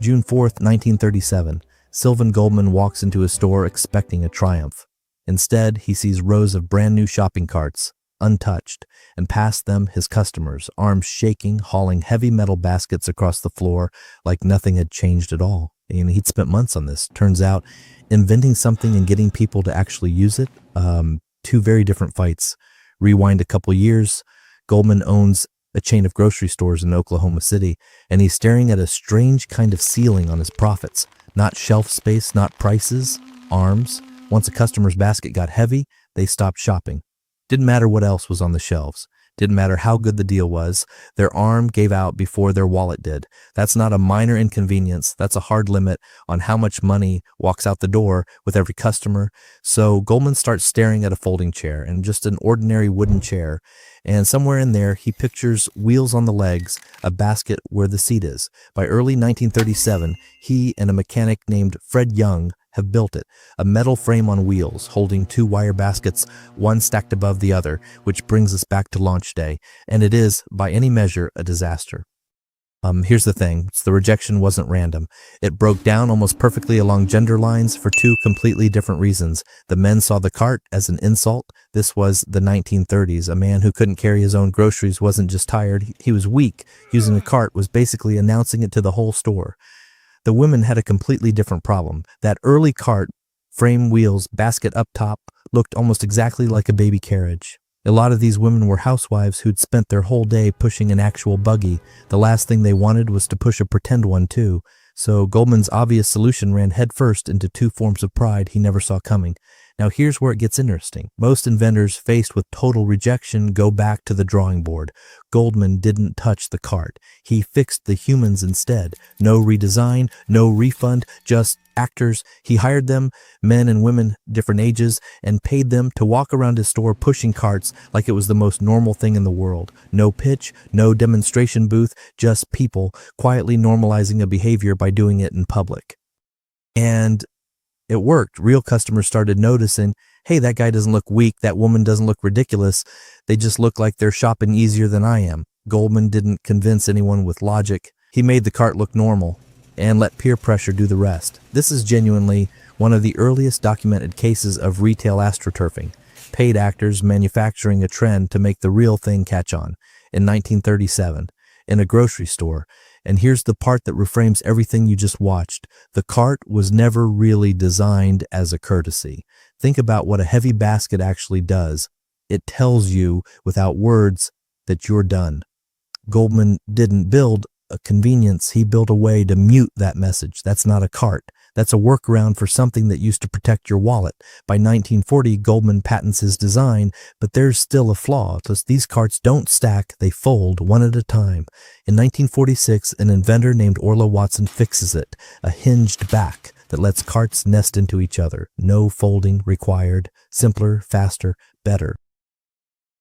June 4th, 1937, Sylvan Goldman walks into his store expecting a triumph. Instead, he sees rows of brand new shopping carts, untouched, and past them his customers, arms shaking, hauling heavy metal baskets across the floor like nothing had changed at all. And he'd spent months on this. Turns out, inventing something and getting people to actually use it, two very different fights. Rewind a couple years, Goldman owns a chain of grocery stores in Oklahoma City, and he's staring at a strange kind of ceiling on his profits. Not shelf space, not prices, arms. Once a customer's basket got heavy, they stopped shopping. Didn't matter what else was on the shelves. Didn't matter how good the deal was. Their arm gave out before their wallet did. That's not a minor inconvenience. That's a hard limit on how much money walks out the door with every customer. So Goldman starts staring at a folding chair, and just an ordinary wooden chair. And somewhere in there, he pictures wheels on the legs, a basket where the seat is. By early 1937, he and a mechanic named Fred Young have built it, a metal frame on wheels holding two wire baskets, one stacked above the other, which brings us back to launch day, and it is, by any measure, a disaster. Here's the thing, the rejection wasn't random. It broke down almost perfectly along gender lines for two completely different reasons. The men saw the cart as an insult. This was the 1930s. A man who couldn't carry his own groceries wasn't just tired, he was weak. Using a cart was basically announcing it to the whole store. The women had a completely different problem. That early cart, frame wheels, basket up top, looked almost exactly like a baby carriage. A lot of these women were housewives who'd spent their whole day pushing an actual buggy. The last thing they wanted was to push a pretend one too. So Goldman's obvious solution ran headfirst into two forms of pride he never saw coming. Now here's where it gets interesting. Most inventors faced with total rejection go back to the drawing board. Goldman didn't touch the cart. He fixed the humans instead. No redesign, no refund, just actors. He hired them, men and women, different ages, and paid them to walk around his store pushing carts like it was the most normal thing in the world. No pitch, no demonstration booth, just people quietly normalizing a behavior by doing it in public. And it worked. Real customers started noticing, hey, that guy doesn't look weak, that woman doesn't look ridiculous, they just look like they're shopping easier than I am. Goldman didn't convince anyone with logic. He made the cart look normal and let peer pressure do the rest. This is genuinely one of the earliest documented cases of retail astroturfing, paid actors manufacturing a trend to make the real thing catch on. In 1937, in a grocery store. And here's the part that reframes everything you just watched. The cart was never really designed as a courtesy. Think about what a heavy basket actually does. It tells you, without words, that you're done. Goldman didn't build a convenience. He built a way to mute that message. That's not a cart. That's a workaround for something that used to protect your wallet. By 1940, Goldman patents his design, but there's still a flaw. These carts don't stack, they fold one at a time. In 1946, an inventor named Orla Watson fixes it, a hinged back that lets carts nest into each other. No folding required. Simpler, faster, better.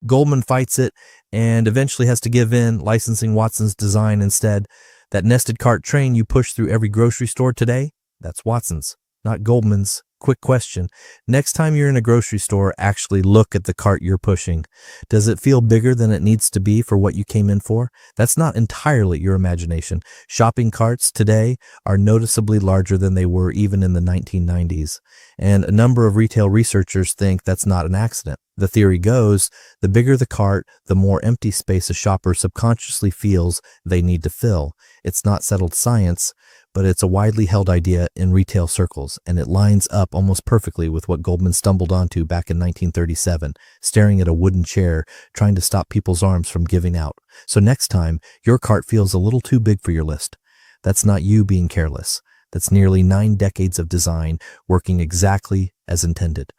Goldman fights it and eventually has to give in, licensing Watson's design instead. That nested cart train you push through every grocery store today, that's Watson's, not Goldman's. Quick question. Next time you're in a grocery store, actually look at the cart you're pushing. Does it feel bigger than it needs to be for what you came in for? That's not entirely your imagination. Shopping carts today are noticeably larger than they were even in the 1990s. And a number of retail researchers think that's not an accident. The theory goes, the bigger the cart, the more empty space a shopper subconsciously feels they need to fill. It's not settled science, but it's a widely held idea in retail circles, and it lines up almost perfectly with what Goldman stumbled onto back in 1937, staring at a wooden chair, trying to stop people's arms from giving out. So next time, your cart feels a little too big for your list. That's not you being careless. That's nearly 9 decades of design working exactly as intended.